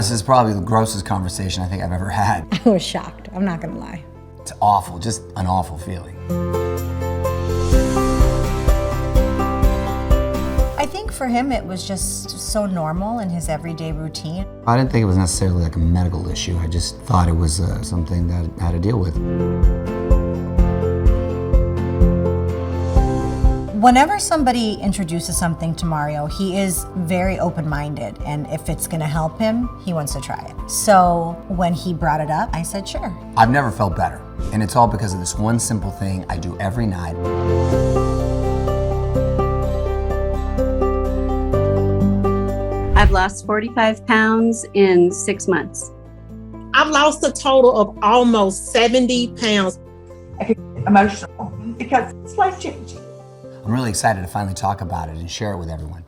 This is probably the grossest conversation I think I've ever had. I was shocked, I'm not gonna lie. It's awful, just an awful feeling. I think for him it was just so normal in his everyday routine. I didn't think it was necessarily like a medical issue. I just thought it was something that I had to deal with. Whenever somebody introduces something to Mario, he is very open-minded, and if it's gonna help him, he wants to try it. So when he brought it up, I said, sure. I've never felt better, and it's all because of this one simple thing I do every night. I've lost 45 pounds in 6 months. I've lost a total of almost 70 pounds. I get emotional because it's life-changing. I'm really excited to finally talk about it and share it with everyone.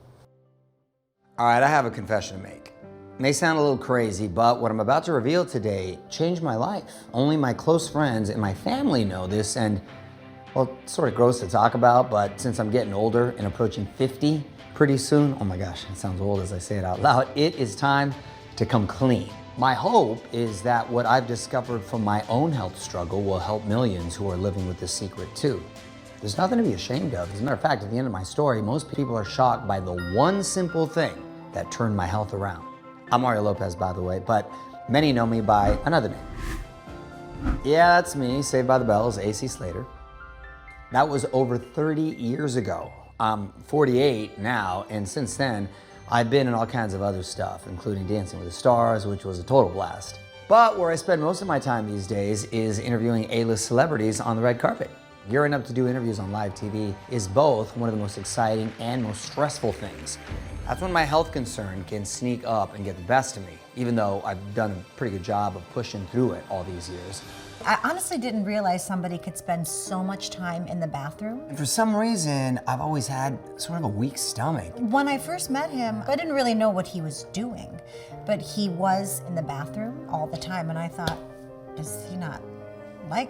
All right, I have a confession to make. It may sound a little crazy, but what I'm about to reveal today changed my life. Only my close friends and my family know this, and well, it's sort of gross to talk about, but since I'm getting older and approaching 50 pretty soon, oh my gosh, it sounds old as I say it out loud, it is time to come clean. My hope is that what I've discovered from my own health struggle will help millions who are living with this secret too. There's nothing to be ashamed of. As a matter of fact, at the end of my story, most people are shocked by the one simple thing that turned my health around. I'm Mario Lopez, by the way, but many know me by another name. Yeah, that's me, Saved by the Bell's AC Slater. That was over 30 years ago. I'm 48 now, and since then, I've been in all kinds of other stuff, including Dancing with the Stars, which was a total blast. But where I spend most of my time these days is interviewing A-list celebrities on the red carpet. Gearing up to do interviews on live TV is both one of the most exciting and most stressful things. That's when my health concern can sneak up and get the best of me, even though I've done a pretty good job of pushing through it all these years. I honestly didn't realize somebody could spend so much time in the bathroom. And for some reason, I've always had sort of a weak stomach. When I first met him, I didn't really know what he was doing, but he was in the bathroom all the time, and I thought, does he not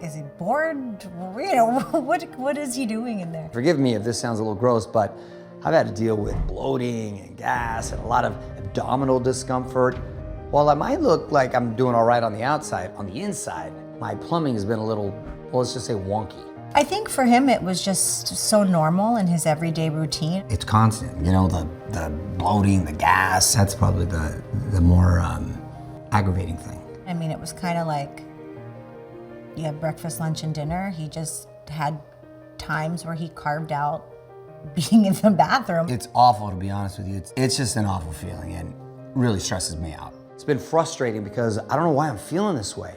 is he bored? You know, what is he doing in there? Forgive me if this sounds a little gross, but I've had to deal with bloating and gas and a lot of abdominal discomfort. While I might look like I'm doing all right on the outside, on the inside, my plumbing has been a little, well, let's just say wonky. I think for him it was just so normal in his everyday routine. It's constant, you know, the bloating, the gas, that's probably the more aggravating thing. I mean, it was kind of like you have breakfast, lunch, and dinner. He just had times where he carved out being in the bathroom. It's awful, to be honest with you. It's just an awful feeling and really stresses me out. It's been frustrating because I don't know why I'm feeling this way.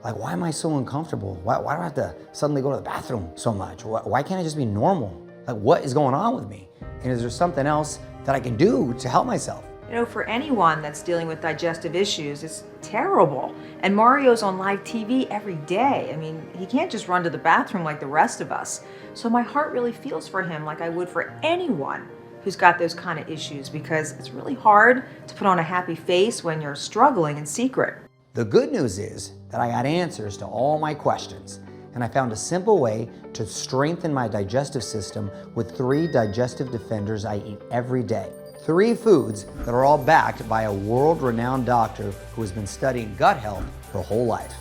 Like, why am I so uncomfortable? Why do I have to suddenly go to the bathroom so much? Why can't I just be normal? Like, what is going on with me? And is there something else that I can do to help myself? You know, for anyone that's dealing with digestive issues, it's terrible. And Mario's on live TV every day. I mean, he can't just run to the bathroom like the rest of us. So my heart really feels for him like I would for anyone who's got those kind of issues, because it's really hard to put on a happy face when you're struggling in secret. The good news is that I got answers to all my questions, and I found a simple way to strengthen my digestive system with 3 digestive defenders I eat every day. 3 foods that are all backed by a world-renowned doctor who has been studying gut health her whole life.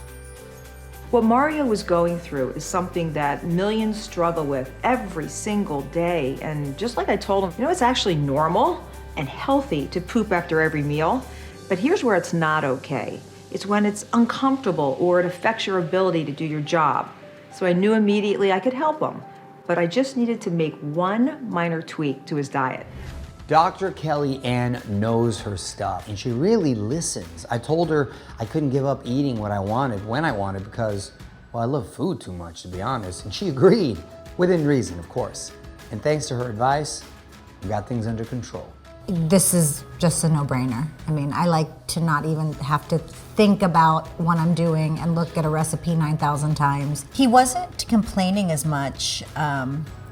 What Mario was going through is something that millions struggle with every single day. And just like I told him, you know, it's actually normal and healthy to poop after every meal. But here's where it's not okay. It's when it's uncomfortable or it affects your ability to do your job. So I knew immediately I could help him, but I just needed to make one minor tweak to his diet. Dr. Kellyann knows her stuff, and she really listens. I told her I couldn't give up eating what I wanted when I wanted because, well, I love food too much, to be honest, and she agreed, within reason, of course. And thanks to her advice, we got things under control. This is just a no-brainer. I mean, I like to not even have to think about what I'm doing and look at a recipe 9,000 times. He wasn't complaining as much,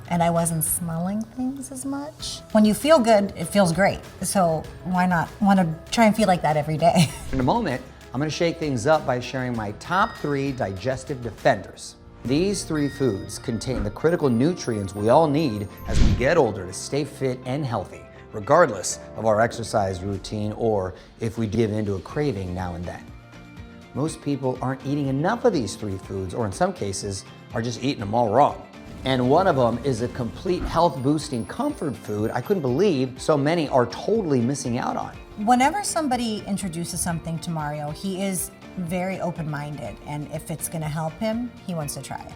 and I wasn't smelling things as much. When you feel good, it feels great. So why not want to try and feel like that every day? In a moment, I'm gonna shake things up by sharing my top 3 digestive defenders. These 3 foods contain the critical nutrients we all need as we get older to stay fit and healthy. regardless of our exercise routine or if we give into a craving now and then. Most people aren't eating enough of these 3 foods, or in some cases, are just eating them all wrong. And one of them is a complete health-boosting comfort food I couldn't believe so many are totally missing out on. Whenever somebody introduces something to Mario, he is very open-minded, and if it's gonna help him, he wants to try it.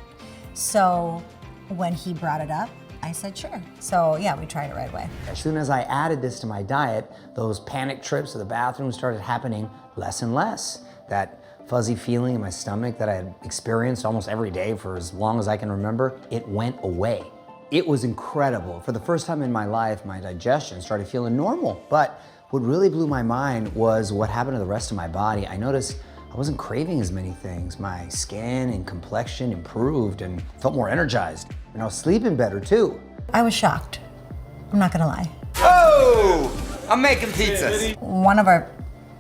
So when he brought it up, I said sure. So yeah, we tried it right away. As soon as I added this to my diet, those panic trips to the bathroom started happening less and less. That fuzzy feeling in my stomach that I had experienced almost every day for as long as I can remember, it went away. It was incredible. For the first time in my life, my digestion started feeling normal. But what really blew my mind was what happened to the rest of my body. I noticed I wasn't craving as many things. My skin and complexion improved and felt more energized. And I was sleeping better too. I was shocked. I'm not gonna lie. Oh, I'm making pizzas. One of our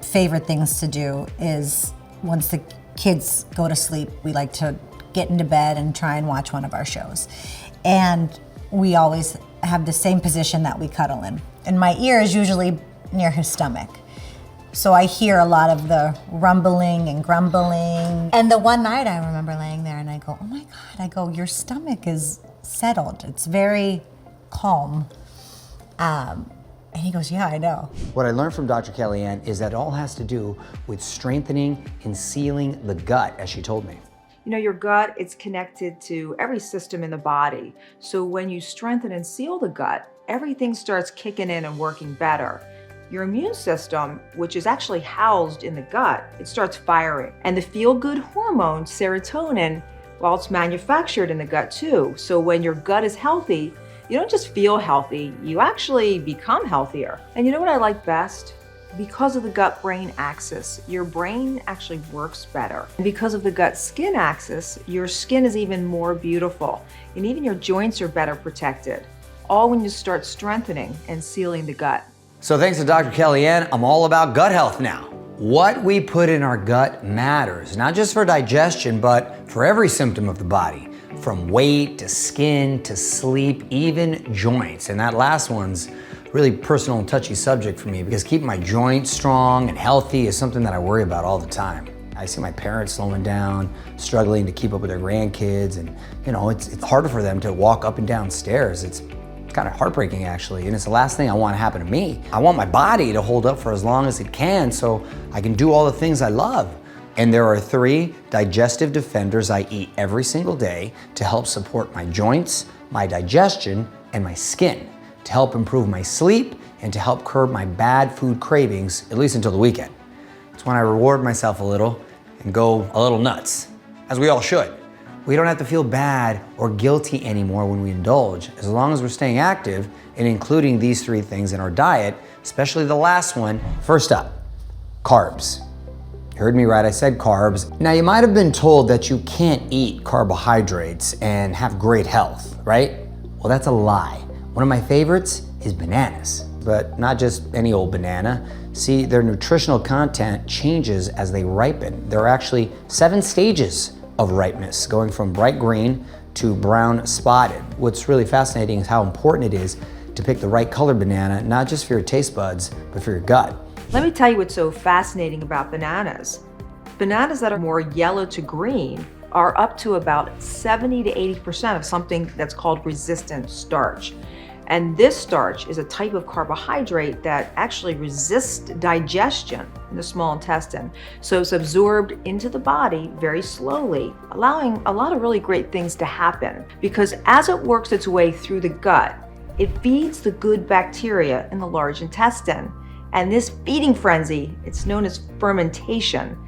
favorite things to do is once the kids go to sleep, we like to get into bed and try and watch one of our shows. And we always have the same position that we cuddle in. And my ear is usually near his stomach. So I hear a lot of the rumbling and grumbling. And the one night I remember laying there and I go, oh my God, I go, your stomach is settled. It's very calm. And he goes, yeah, I know. What I learned from Dr. Kellyann is that it all has to do with strengthening and sealing the gut, as she told me. You know, your gut, it's connected to every system in the body. So when you strengthen and seal the gut, everything starts kicking in and working better. Your immune system, which is actually housed in the gut, it starts firing. And the feel-good hormone, serotonin, well, it's manufactured in the gut too. So when your gut is healthy, you don't just feel healthy, you actually become healthier. And you know what I like best? Because of the gut-brain axis, your brain actually works better. And because of the gut-skin axis, your skin is even more beautiful. And even your joints are better protected. All when you start strengthening and sealing the gut. So thanks to Dr. Kellyann, I'm all about gut health now. What we put in our gut matters, not just for digestion, but for every symptom of the body. From weight to skin to sleep, even joints. And that last one's really personal and touchy subject for me because keeping my joints strong and healthy is something that I worry about all the time. I see my parents slowing down, struggling to keep up with their grandkids, and you know, it's harder for them to walk up and down stairs. It's kind of heartbreaking actually, and it's the last thing I want to happen to me. I want my body to hold up for as long as it can so I can do all the things I love. And there are 3 digestive defenders I eat every single day to help support my joints, my digestion, and my skin, to help improve my sleep and to help curb my bad food cravings, at least until the weekend. It's when I reward myself a little and go a little nuts, as we all should. We don't have to feel bad or guilty anymore when we indulge, as long as we're staying active and including these 3 things in our diet, especially the last one. First up, carbs. You heard me right, I said carbs. Now you might have been told that you can't eat carbohydrates and have great health, right? Well, that's a lie. One of my favorites is bananas, but not just any old banana. See, their nutritional content changes as they ripen. There are actually 7 stages of ripeness, going from bright green to brown spotted. What's really fascinating is how important it is to pick the right color banana, not just for your taste buds, but for your gut. Let me tell you what's so fascinating about bananas. Bananas that are more yellow to green are up to about 70 to 80% of something that's called resistant starch. And this starch is a type of carbohydrate that actually resists digestion in the small intestine. So it's absorbed into the body very slowly, allowing a lot of really great things to happen. Because as it works its way through the gut, it feeds the good bacteria in the large intestine. And this feeding frenzy, it's known as fermentation,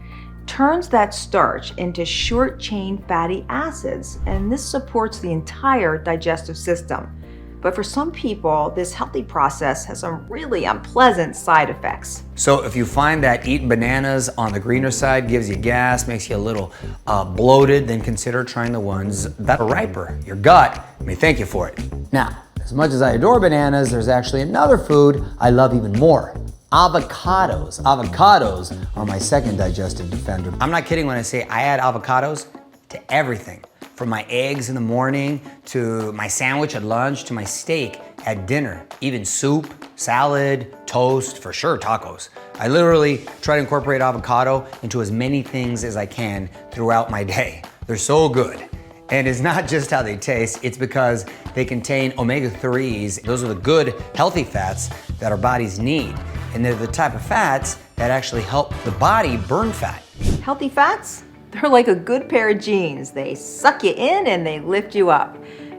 turns that starch into short-chain fatty acids. And this supports the entire digestive system. But for some people, this healthy process has some really unpleasant side effects. So if you find that eating bananas on the greener side gives you gas, makes you a little bloated, then consider trying the ones that are riper. Your gut may thank you for it. Now, as much as I adore bananas, there's actually another food I love even more. Avocados. Avocados are my second digestive defender. I'm not kidding when I say I add avocados to everything. From my eggs in the morning, to my sandwich at lunch, to my steak at dinner, even soup, salad, toast, for sure tacos. I literally try to incorporate avocado into as many things as I can throughout my day. They're so good. And it's not just how they taste, it's because they contain omega-3s. Those are the good, healthy fats that our bodies need. And they're the type of fats that actually help the body burn fat. Healthy fats? They're like a good pair of jeans. They suck you in and they lift you up.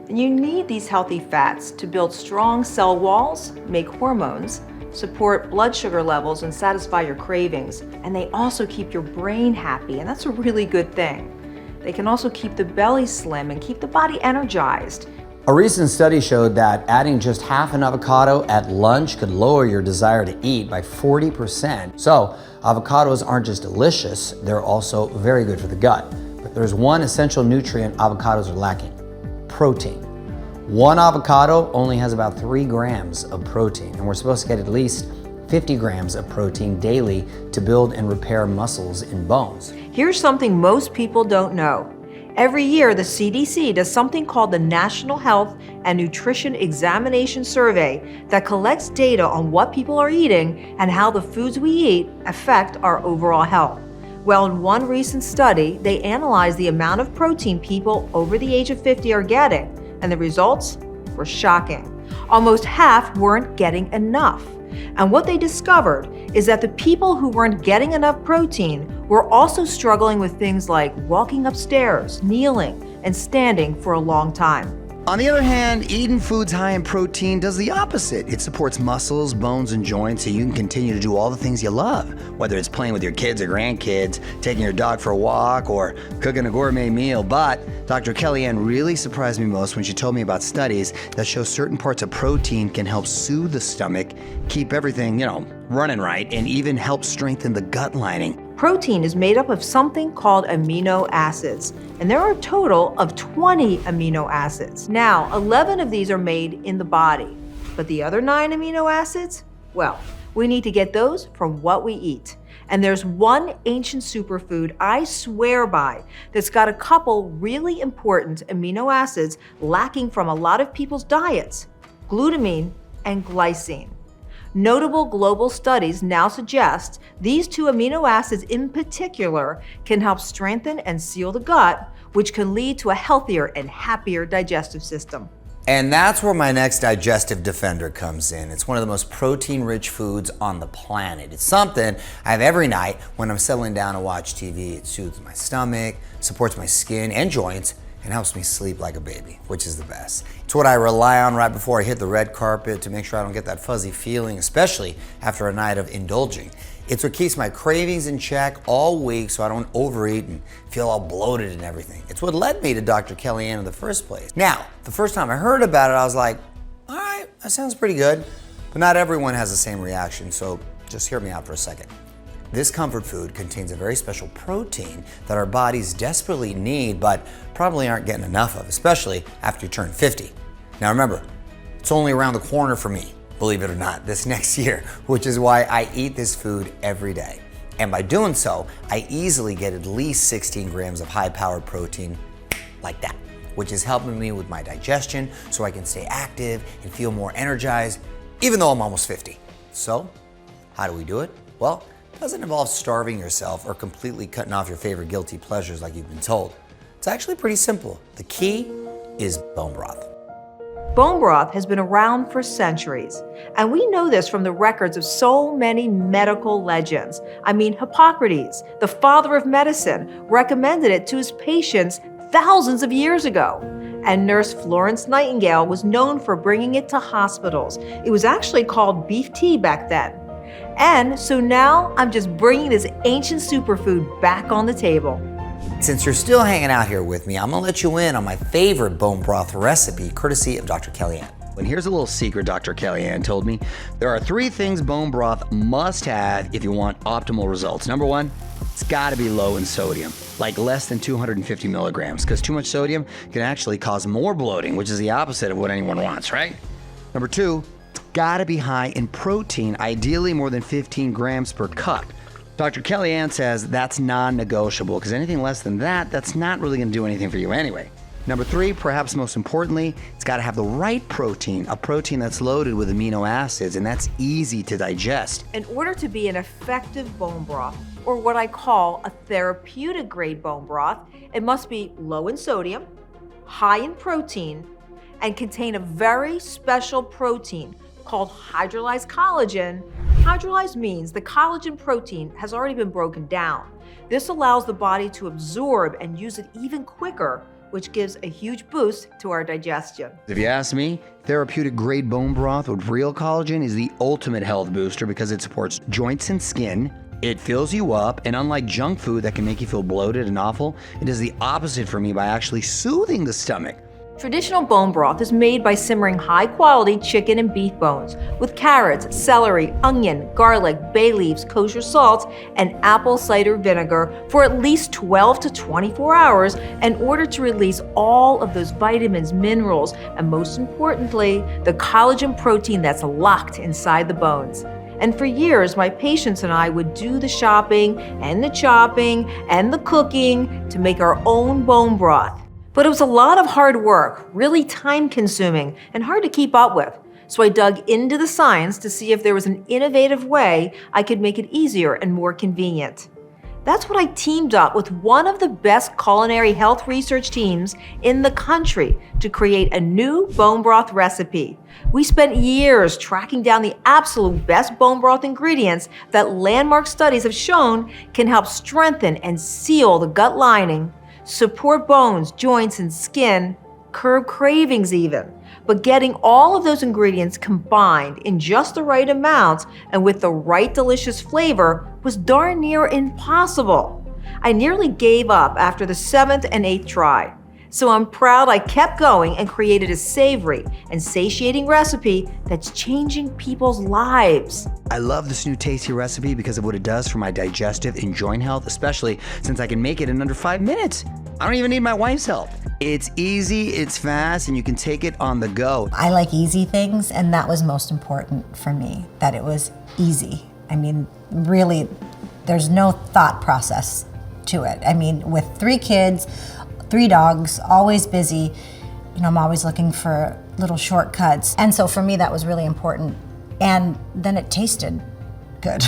And you need these healthy fats to build strong cell walls, make hormones, support blood sugar levels, and satisfy your cravings. And they also keep your brain happy, and that's a really good thing. They can also keep the belly slim and keep the body energized. A recent study showed that adding just half an avocado at lunch could lower your desire to eat by 40%. So avocados aren't just delicious, they're also very good for the gut. But there's one essential nutrient avocados are lacking: protein. One avocado only has about 3 grams of protein, and we're supposed to get at least 50 grams of protein daily to build and repair muscles and bones. Here's something most people don't know. Every year, the CDC does something called the National Health and Nutrition Examination Survey that collects data on what people are eating and how the foods we eat affect our overall health. Well, in one recent study, they analyzed the amount of protein people over the age of 50 are getting, and the results were shocking. Almost half weren't getting enough. And what they discovered is that the people who weren't getting enough protein were also struggling with things like walking upstairs, kneeling, and standing for a long time. On the other hand, eating foods high in protein does the opposite. It supports muscles, bones, and joints so you can continue to do all the things you love, whether it's playing with your kids or grandkids, taking your dog for a walk, or cooking a gourmet meal. But Dr. Kellyann really surprised me most when she told me about studies that show certain parts of protein can help soothe the stomach, keep everything, running right, and even help strengthen the gut lining. Protein is made up of something called amino acids, and there are a total of 20 amino acids. Now, 11 of these are made in the body, but the other 9 amino acids, well, we need to get those from what we eat. And there's one ancient superfood I swear by that's got a couple really important amino acids lacking from a lot of people's diets: glutamine and glycine. Notable global studies now suggest these 2 amino acids in particular can help strengthen and seal the gut, which can lead to a healthier and happier digestive system. And that's where my next digestive defender comes in. It's one of the most protein-rich foods on the planet. It's something I have every night when I'm settling down to watch TV. It soothes my stomach, supports my skin and joints, and helps me sleep like a baby, which is the best. It's what I rely on right before I hit the red carpet to make sure I don't get that fuzzy feeling, especially after a night of indulging. It's what keeps my cravings in check all week so I don't overeat and feel all bloated and everything. It's what led me to Dr. Kellyann in the first place. Now, the first time I heard about it, I was like, all right, that sounds pretty good. But not everyone has the same reaction, so just hear me out for a second. This comfort food contains a very special protein that our bodies desperately need, but probably aren't getting enough of, especially after you turn 50. Now remember, it's only around the corner for me, believe it or not, this next year, which is why I eat this food every day. And by doing so, I easily get at least 16 grams of high-powered protein like that, which is helping me with my digestion so I can stay active and feel more energized, even though I'm almost 50. So, how do we do it? Well, it doesn't involve starving yourself or completely cutting off your favorite guilty pleasures like you've been told. It's actually pretty simple. The key is bone broth. Bone broth has been around for centuries, and we know this from the records of so many medical legends. I mean, Hippocrates, the father of medicine, recommended it to his patients thousands of years ago. And Nurse Florence Nightingale was known for bringing it to hospitals. It was actually called beef tea back then. And so now I'm just bringing this ancient superfood back on the table. Since you're still hanging out here with me, I'm gonna let you in on my favorite bone broth recipe, courtesy of Dr. Kellyann. And here's a little secret Dr. Kellyann told me. There are 3 things bone broth must have if you want optimal results. Number 1, it's gotta be low in sodium, like less than 250 milligrams, because too much sodium can actually cause more bloating, which is the opposite of what anyone wants, right? Number 2, it's gotta be high in protein, ideally more than 15 grams per cup. Dr. Kellyann says that's non-negotiable because anything less than that, that's not really gonna do anything for you anyway. Number 3, perhaps most importantly, it's got to have the right protein, a protein that's loaded with amino acids, and that's easy to digest. In order to be an effective bone broth, or what I call a therapeutic grade bone broth, it must be low in sodium, high in protein, and contain a very special protein called hydrolyzed collagen. Hydrolyzed means the collagen protein has already been broken down. This allows the body to absorb and use it even quicker, which gives a huge boost to our digestion. If you ask me, therapeutic grade bone broth with real collagen is the ultimate health booster because it supports joints and skin. It fills you up, and unlike junk food that can make you feel bloated and awful, it does the opposite for me by actually soothing the stomach. Traditional bone broth is made by simmering high-quality chicken and beef bones with carrots, celery, onion, garlic, bay leaves, kosher salt, and apple cider vinegar for at least 12 to 24 hours in order to release all of those vitamins, minerals, and most importantly, the collagen protein that's locked inside the bones. And for years, my patients and I would do the shopping and the chopping and the cooking to make our own bone broth. But it was a lot of hard work, really time-consuming, and hard to keep up with. So I dug into the science to see if there was an innovative way I could make it easier and more convenient. That's when I teamed up with one of the best culinary health research teams in the country to create a new bone broth recipe. We spent years tracking down the absolute best bone broth ingredients that landmark studies have shown can help strengthen and seal the gut lining, support bones, joints, and skin, curb cravings even. But getting all of those ingredients combined in just the right amount and with the right delicious flavor was darn near impossible. I nearly gave up after the 7th and 8th try. So I'm proud I kept going and created a savory and satiating recipe that's changing people's lives. I love this new tasty recipe because of what it does for my digestive and joint health, especially since I can make it in under 5 minutes. I don't even need my wife's help. It's easy, it's fast, and you can take it on the go. I like easy things, and that was most important for me, that it was easy. I mean, really, there's no thought process to it. I mean, with 3 kids, 3 dogs, always busy, I'm always looking for little shortcuts. And so for me, that was really important. And then it tasted good,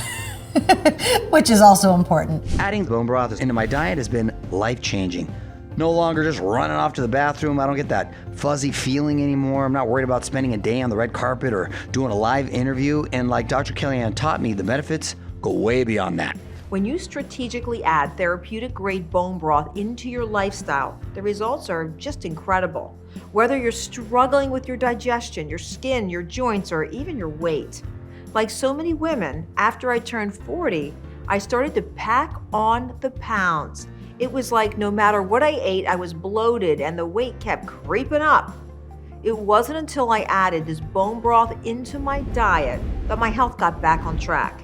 which is also important. Adding bone broth into my diet has been life-changing. No longer just running off to the bathroom. I don't get that fuzzy feeling anymore. I'm not worried about spending a day on the red carpet or doing a live interview. And like Dr. Kellyann taught me, the benefits go way beyond that. When you strategically add therapeutic grade bone broth into your lifestyle, the results are just incredible. Whether you're struggling with your digestion, your skin, your joints, or even your weight. Like so many women, after I turned 40, I started to pack on the pounds. It was like no matter what I ate, I was bloated and the weight kept creeping up. It wasn't until I added this bone broth into my diet that my health got back on track.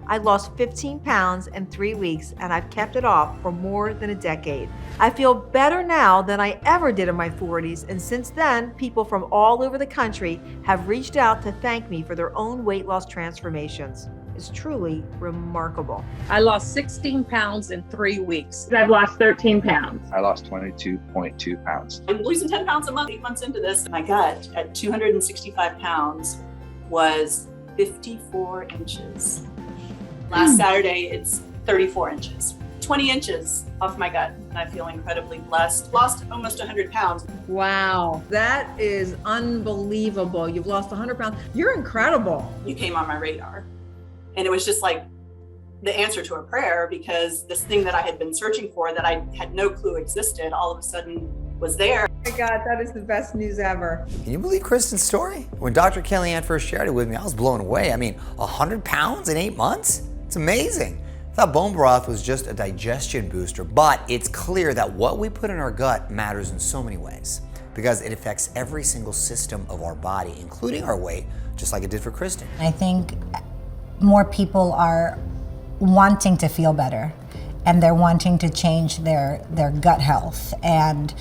I lost 15 pounds in 3 weeks, and I've kept it off for more than a decade. I feel better now than I ever did in my 40s, and since then, people from all over the country have reached out to thank me for their own weight loss transformations. It's truly remarkable. I lost 16 pounds in 3 weeks. I've lost 13 pounds. I lost 22.2 pounds. I'm losing 10 pounds a month, 8 months into this. My gut at 265 pounds was 54 inches. Last Saturday, it's 34 inches. 20 inches off my gut, and I feel incredibly blessed. Lost almost 100 pounds. Wow, that is unbelievable. You've lost 100 pounds. You're incredible. You came on my radar. And it was just like the answer to a prayer, because this thing that I had been searching for that I had no clue existed all of a sudden was there. Oh my God, that is the best news ever. Can you believe Kristen's story? When Dr. Kellyann first shared it with me, I was blown away. I mean, 100 pounds in 8 months? It's amazing. I thought bone broth was just a digestion booster, but it's clear that what we put in our gut matters in so many ways because it affects every single system of our body, including our weight, just like it did for Kristen. I think more people are wanting to feel better, and they're wanting to change their gut health and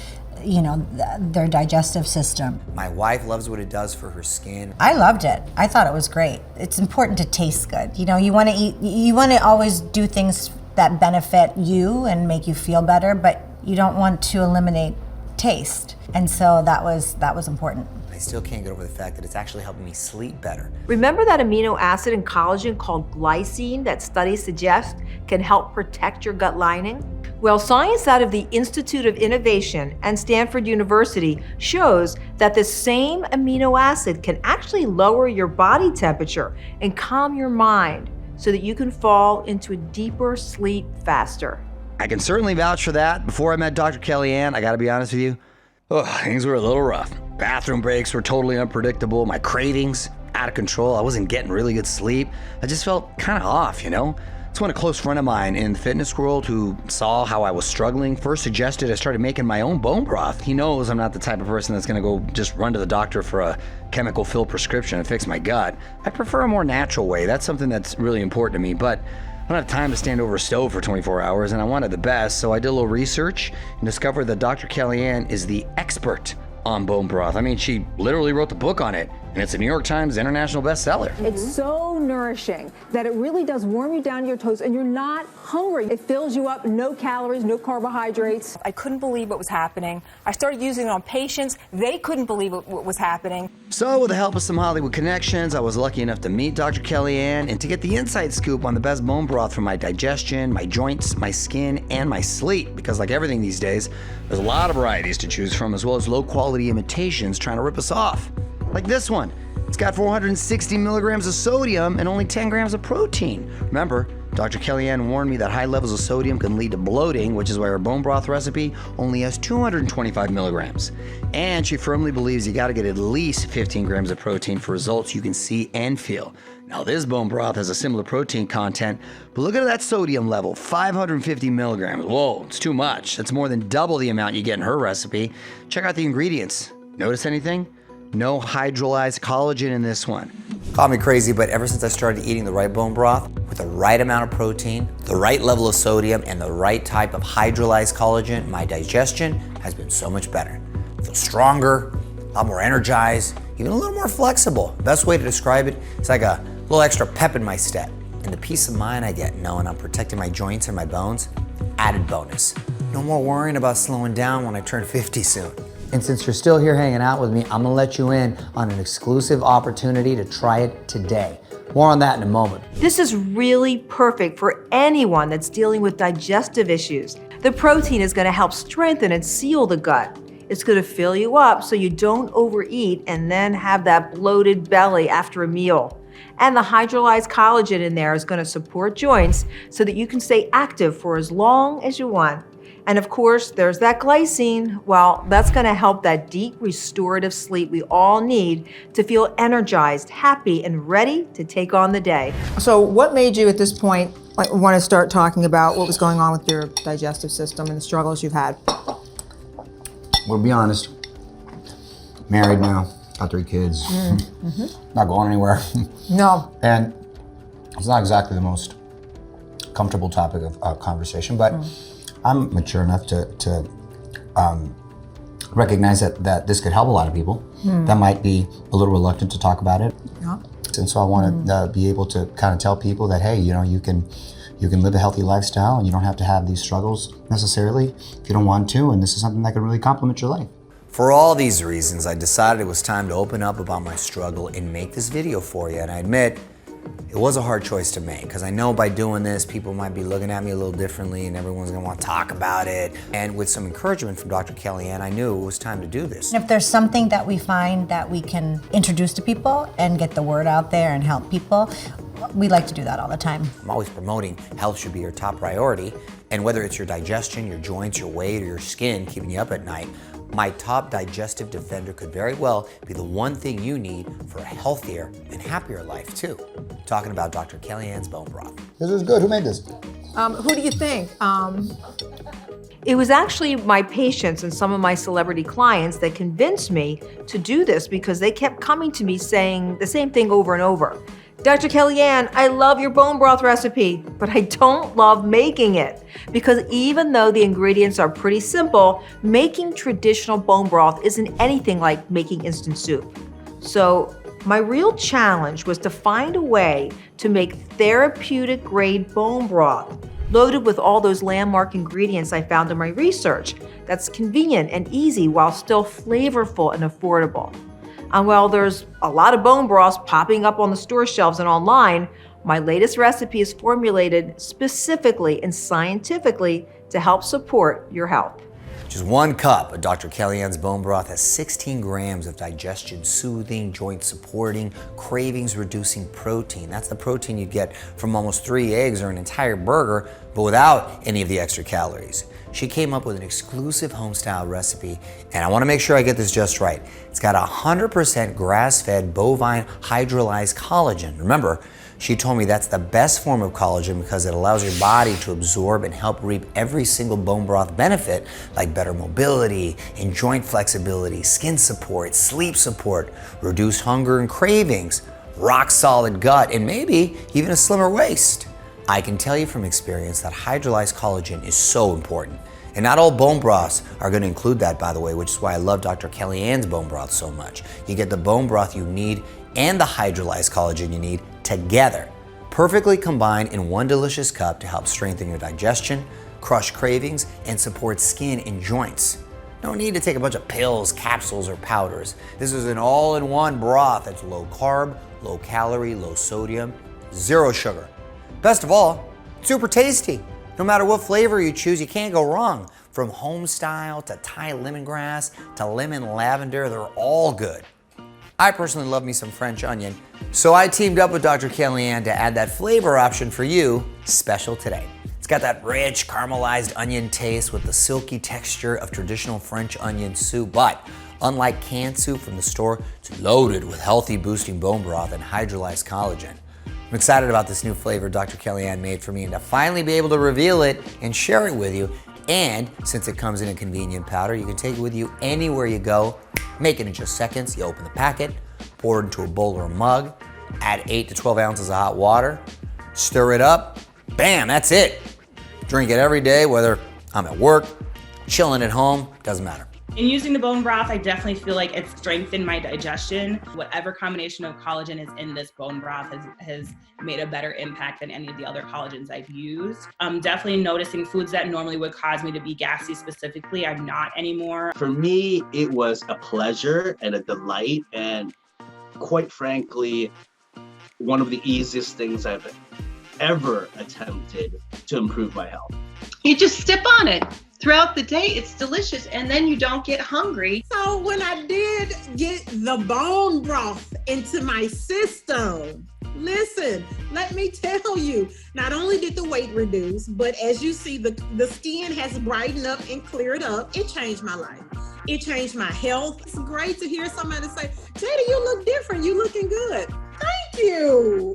their digestive system. My wife loves what it does for her skin. I loved it. I thought it was great. It's important to taste good. You want to eat, you want to always do things that benefit you and make you feel better, but you don't want to eliminate taste. And so that was important. I still can't get over the fact that it's actually helping me sleep better. Remember that amino acid in collagen called glycine that studies suggest can help protect your gut lining? Well, science out of the Institute of Innovation and Stanford University shows that the same amino acid can actually lower your body temperature and calm your mind so that you can fall into a deeper sleep faster. I can certainly vouch for that. Before I met Dr. Kellyann, I gotta be honest with you, things were a little rough. Bathroom breaks were totally unpredictable. My cravings, out of control. I wasn't getting really good sleep. I just felt kind of off, you know? That's when a close friend of mine in the fitness world who saw how I was struggling first suggested I started making my own bone broth. He knows I'm not the type of person that's gonna go just run to the doctor for a chemical-filled prescription and fix my gut. I prefer a more natural way. That's something that's really important to me, but I don't have time to stand over a stove for 24 hours, and I wanted the best, so I did a little research and discovered that Dr. Kellyann is the expert on bone broth. I mean, she literally wrote the book on it, and it's a New York Times international bestseller. It's so nourishing that it really does warm you down to your toes, and you're not hungry. It fills you up, no calories, no carbohydrates. I couldn't believe what was happening. I started using it on patients. They couldn't believe what was happening. So with the help of some Hollywood connections, I was lucky enough to meet Dr. Kellyann and to get the inside scoop on the best bone broth for my digestion, my joints, my skin, and my sleep. Because like everything these days, there's a lot of varieties to choose from, as well as low-quality imitations trying to rip us off. Like this one. It's got 460 milligrams of sodium and only 10 grams of protein. Remember, Dr. Kellyann warned me that high levels of sodium can lead to bloating, which is why her bone broth recipe only has 225 milligrams. And she firmly believes you gotta get at least 15 grams of protein for results you can see and feel. Now this bone broth has a similar protein content, but look at that sodium level, 550 milligrams. Whoa, it's too much. That's more than double the amount you get in her recipe. Check out the ingredients. Notice anything? No hydrolyzed collagen in this one. Call me crazy, but ever since I started eating the right bone broth with the right amount of protein, the right level of sodium, and the right type of hydrolyzed collagen, my digestion has been so much better. I feel stronger, a lot more energized, even a little more flexible. Best way to describe it, it's like a little extra pep in my step. And the peace of mind I get knowing I'm protecting my joints and my bones, added bonus. No more worrying about slowing down when I turn 50 soon. And since you're still here hanging out with me, I'm gonna let you in on an exclusive opportunity to try it today. More on that in a moment. This is really perfect for anyone that's dealing with digestive issues. The protein is gonna help strengthen and seal the gut. It's gonna fill you up so you don't overeat and then have that bloated belly after a meal. And the hydrolyzed collagen in there is gonna support joints so that you can stay active for as long as you want. And of course, there's that glycine. Well, that's gonna help that deep restorative sleep we all need to feel energized, happy, and ready to take on the day. So what made you at this point want to start talking about what was going on with your digestive system and the struggles you've had? Well, to be honest, married now, got 3 kids, not going anywhere. No. And it's not exactly the most comfortable topic of conversation, but I'm mature enough to recognize that this could help a lot of people that might be a little reluctant to talk about it. Yeah. And so I want to be able to kind of tell people that, hey, you know, you can live a healthy lifestyle and you don't have to have these struggles necessarily if you don't want to, and this is something that can really complement your life. For all these reasons, I decided it was time to open up about my struggle and make this video for you. And I admit, it was a hard choice to make, because I know by doing this, people might be looking at me a little differently and everyone's gonna want to talk about it. And with some encouragement from Dr. Kellyann, I knew it was time to do this. If there's something that we find that we can introduce to people and get the word out there and help people, we like to do that all the time. I'm always promoting health should be your top priority. And whether it's your digestion, your joints, your weight, or your skin keeping you up at night, my top digestive defender could very well be the one thing you need for a healthier and happier life too. Talking about Dr. Kellyan's bone broth. This is good. Who made this? Who do you think? It was actually my patients and some of my celebrity clients that convinced me to do this, because they kept coming to me saying the same thing over and over. Dr. Kellyann, I love your bone broth recipe, but I don't love making it. Because even though the ingredients are pretty simple, making traditional bone broth isn't anything like making instant soup. So my real challenge was to find a way to make therapeutic grade bone broth loaded with all those landmark ingredients I found in my research. That's convenient and easy while still flavorful and affordable. And while there's a lot of bone broths popping up on the store shelves and online, my latest recipe is formulated specifically and scientifically to help support your health. Just 1 cup of Dr. Kellyan's bone broth has 16 grams of digestion-soothing, joint-supporting, cravings-reducing protein. That's the protein you'd get from almost 3 eggs or an entire burger, but without any of the extra calories. She came up with an exclusive home-style recipe, and I want to make sure I get this just right. It's got 100% grass-fed bovine hydrolyzed collagen. Remember, she told me that's the best form of collagen because it allows your body to absorb and help reap every single bone broth benefit, like better mobility and joint flexibility, skin support, sleep support, reduced hunger and cravings, rock solid gut, and maybe even a slimmer waist. I can tell you from experience that hydrolyzed collagen is so important. And not all bone broths are going to include that, by the way, which is why I love Dr. Kellyan's bone broth so much. You get the bone broth you need and the hydrolyzed collagen you need together, perfectly combined in one delicious cup to help strengthen your digestion, crush cravings, and support skin and joints. No need to take a bunch of pills, capsules, or powders. This is an all-in-one broth that's low carb, low calorie, low sodium, 0 sugar. Best of all, super tasty. No matter what flavor you choose, you can't go wrong. From home style to Thai lemongrass to lemon lavender, they're all good. I personally love me some French onion, so I teamed up with Dr. Kellyann to add that flavor option for you, special today. It's got that rich caramelized onion taste with the silky texture of traditional French onion soup, but unlike canned soup from the store, it's loaded with healthy boosting bone broth and hydrolyzed collagen. I'm excited about this new flavor Dr. Kellyann made for me and to finally be able to reveal it and share it with you. And since it comes in a convenient powder, you can take it with you anywhere you go. Make it in just seconds. You open the packet, pour it into a bowl or a mug, add 8 to 12 ounces of hot water, stir it up, bam, that's it. Drink it every day, whether I'm at work, chilling at home, doesn't matter. In using the bone broth, I definitely feel like it's strengthened my digestion. Whatever combination of collagen is in this bone broth has made a better impact than any of the other collagens I've used. I'm definitely noticing foods that normally would cause me to be gassy specifically, I'm not anymore. For me, it was a pleasure and a delight, and quite frankly, one of the easiest things I've ever attempted to improve my health. You just sip on it. Throughout the day, it's delicious, and then you don't get hungry. So when I did get the bone broth into my system, listen, let me tell you, not only did the weight reduce, but as you see, the skin has brightened up and cleared up. It changed my life. It changed my health. It's great to hear somebody say, Teddy, you look different. You looking good. Thank you.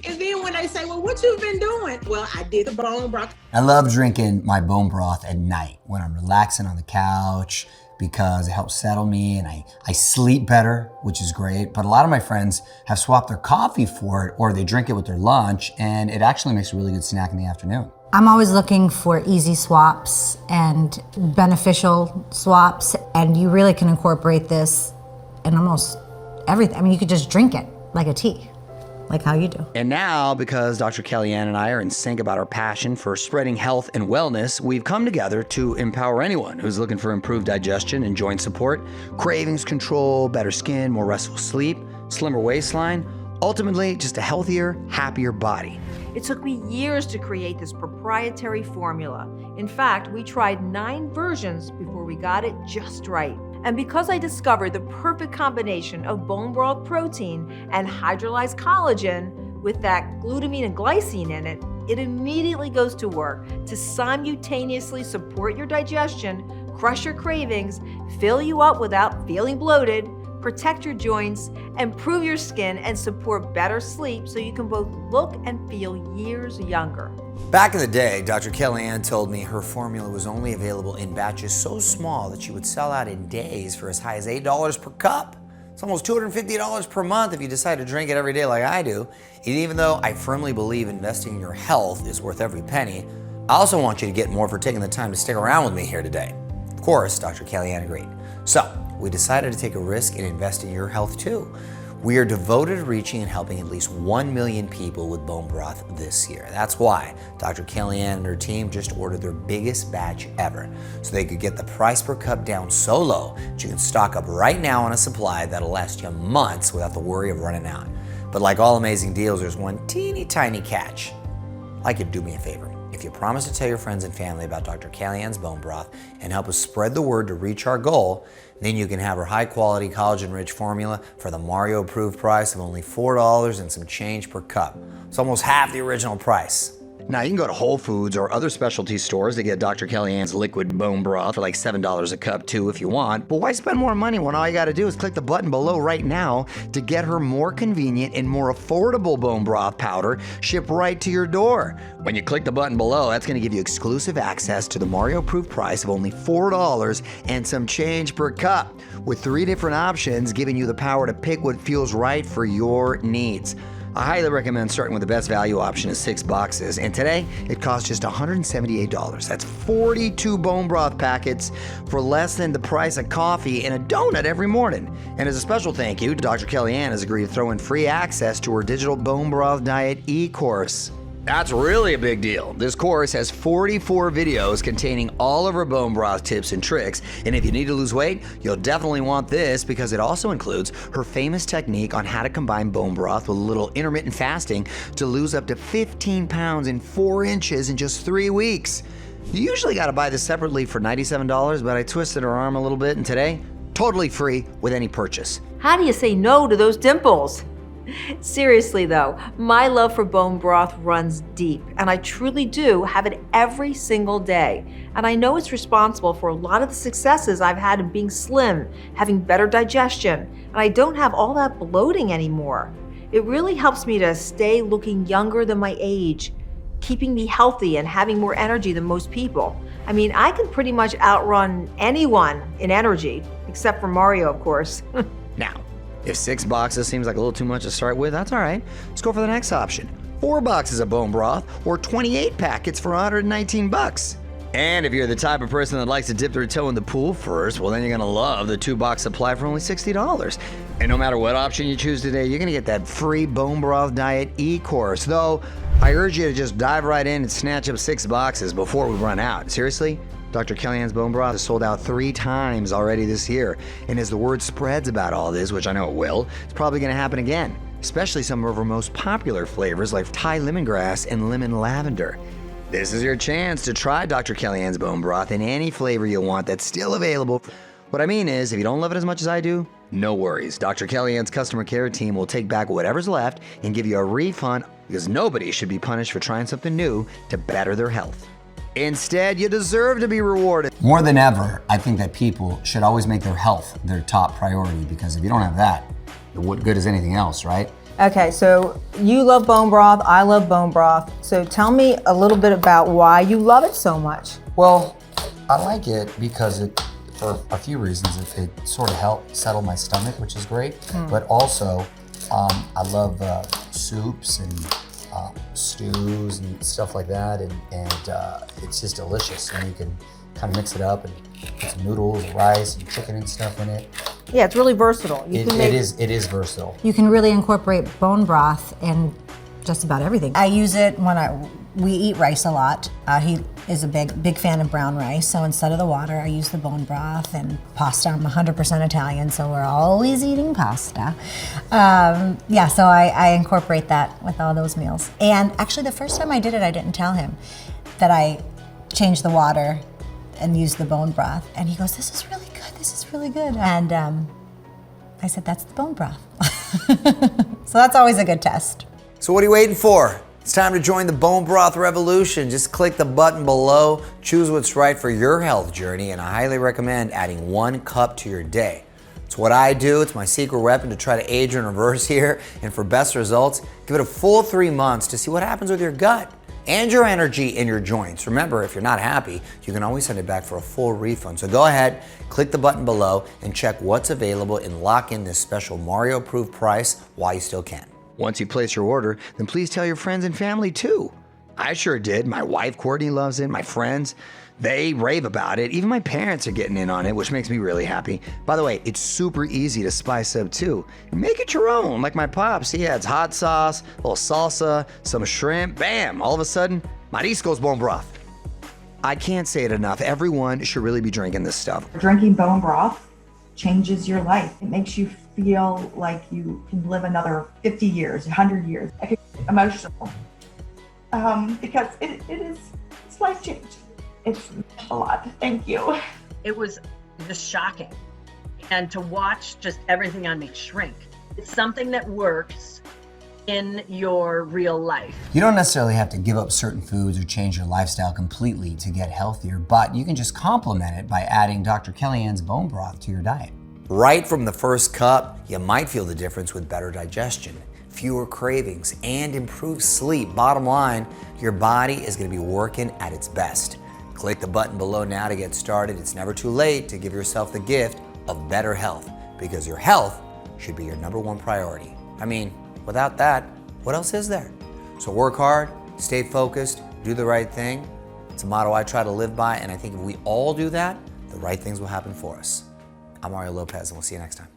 And then when they say, well, what you've been doing? Well, I did the bone broth. I love drinking my bone broth at night when I'm relaxing on the couch because it helps settle me and I sleep better, which is great. But a lot of my friends have swapped their coffee for it or they drink it with their lunch, and it actually makes a really good snack in the afternoon. I'm always looking for easy swaps and beneficial swaps, and you really can incorporate this in almost everything. I mean, you could just drink it like a tea, like how you do. And now, because Dr. Kellyann and I are in sync about our passion for spreading health and wellness, we've come together to empower anyone who's looking for improved digestion and joint support, cravings control, better skin, more restful sleep, slimmer waistline, ultimately just a healthier, happier body. It took me years to create this proprietary formula. In fact, we tried 9 versions before we got it just right. And because I discovered the perfect combination of bone broth protein and hydrolyzed collagen with that glutamine and glycine in it, it immediately goes to work to simultaneously support your digestion, crush your cravings, fill you up without feeling bloated, protect your joints, improve your skin, and support better sleep so you can both look and feel years younger. Back in the day, Dr. Kellyann told me her formula was only available in batches so small that she would sell out in days for as high as $8 per cup. It's almost $250 per month if you decide to drink it every day like I do. And even though I firmly believe investing in your health is worth every penny, I also want you to get more for taking the time to stick around with me here today. Of course, Dr. Kellyann agreed. So we decided to take a risk and invest in your health too. We are devoted to reaching and helping at least 1 million people with bone broth this year. That's why Dr. Kellyann and her team just ordered their biggest batch ever, so they could get the price per cup down so low that you can stock up right now on a supply that'll last you months without the worry of running out. But like all amazing deals, there's one teeny tiny catch. I'd like you to do me a favor. If you promise to tell your friends and family about Dr. Kellyan's bone broth and help us spread the word to reach our goal, then you can have her high-quality collagen-rich formula for the Mario-approved price of only $4 and some change per cup. It's almost half the original price. Now, you can go to Whole Foods or other specialty stores to get Dr. Kellyan's liquid bone broth for like $7 a cup too if you want. But why spend more money when all you gotta do is click the button below right now to get her more convenient and more affordable bone broth powder shipped right to your door. When you click the button below, that's gonna give you exclusive access to the Mario-approved price of only $4 and some change per cup, with 3 different options giving you the power to pick what feels right for your needs. I highly recommend starting with the best value option of 6 boxes, and today it costs just $178. That's 42 bone broth packets for less than the price of coffee and a donut every morning. And as a special thank you, Dr. Kellyann has agreed to throw in free access to her digital bone broth diet e-course. That's really a big deal. This course has 44 videos containing all of her bone broth tips and tricks, and if you need to lose weight, you'll definitely want this because it also includes her famous technique on how to combine bone broth with a little intermittent fasting to lose up to 15 pounds and 4 inches in just 3 weeks. You usually gotta buy this separately for $97, but I twisted her arm a little bit, and today, totally free with any purchase. How do you say no to those dimples? Seriously though, my love for bone broth runs deep, and I truly do have it every single day. And I know it's responsible for a lot of the successes I've had in being slim, having better digestion, and I don't have all that bloating anymore. It really helps me to stay looking younger than my age, keeping me healthy and having more energy than most people. I mean, I can pretty much outrun anyone in energy, except for Mario, of course. Now, if 6 boxes seems like a little too much to start with, that's all right. Let's go for the next option. 4 boxes of bone broth or 28 packets for $119. And if you're the type of person that likes to dip their toe in the pool first, well then you're gonna love the 2-box supply for only $60. And no matter what option you choose today, you're gonna get that free bone broth diet e-course. Though, I urge you to just dive right in and snatch up 6 boxes before we run out. Seriously? Dr. Kellyan's bone broth has sold out 3 times already this year, and as the word spreads about all this, which I know it will, it's probably going to happen again, especially some of her most popular flavors like Thai lemongrass and lemon lavender. This is your chance to try Dr. Kellyan's bone broth in any flavor you want that's still available. What I mean is, if you don't love it as much as I do, no worries. Dr. Kellyan's customer care team will take back whatever's left and give you a refund, because nobody should be punished for trying something new to better their health. Instead, you deserve to be rewarded. More than ever, I think that people should always make their health their top priority, because if you don't have that, what good is anything else, right? Okay, so you love bone broth, I love bone broth. So tell me a little bit about why you love it so much. Well, I like it because for a few reasons, it sort of helps settle my stomach, which is great. But also, I love soups and stews and stuff like that, and it's just delicious. And you can kind of mix it up and put some noodles, and rice, and chicken and stuff in it. Yeah, it's really versatile. It is versatile. You can really incorporate bone broth in just about everything. I use it when we eat rice a lot. He is a big fan of brown rice, so instead of the water, I use the bone broth. And pasta, I'm 100% Italian, so we're always eating pasta. Yeah, so I incorporate that with all those meals. And actually, the first time I did it, I didn't tell him that I changed the water and used the bone broth. And he goes, "This is really good, this is really good." And I said, "That's the bone broth." So that's always a good test. So what are you waiting for? It's time to join the bone broth revolution. Just click the button below, choose what's right for your health journey, and I highly recommend adding 1 cup to your day. It's what I do. It's my secret weapon to try to age and reverse here. And for best results, give it a full 3 months to see what happens with your gut and your energy in your joints. Remember, if you're not happy, you can always send it back for a full refund. So go ahead, click the button below and check what's available and lock in this special Mario-approved price while you still can. Once you place your order, then please tell your friends and family too. I sure did. My wife, Courtney, loves it. My friends. They rave about it. Even my parents are getting in on it, which makes me really happy. By the way, it's super easy to spice up too. Make it your own. Like my pops, he adds hot sauce, a little salsa, some shrimp, bam, all of a sudden, mariscos bone broth. I can't say it enough. Everyone should really be drinking this stuff. Drinking bone broth changes your life. It makes you feel like you can live another 50 years, 100 years. I get emotional because it's life-changing. It's a lot. Thank you. It was just shocking. And to watch just everything on me shrink. It's something that works in your real life. You don't necessarily have to give up certain foods or change your lifestyle completely to get healthier, but you can just complement it by adding Dr. Kellyan's bone broth to your diet. Right from the first cup, you might feel the difference with better digestion, fewer cravings, and improved sleep. Bottom line, your body is going to be working at its best. Click the button below now to get started. It's never too late to give yourself the gift of better health, because your health should be your #1 priority. I mean, without that, what else is there? So work hard, stay focused, do the right thing. It's a motto I try to live by, and I think if we all do that, the right things will happen for us. I'm Mario Lopez, and we'll see you next time.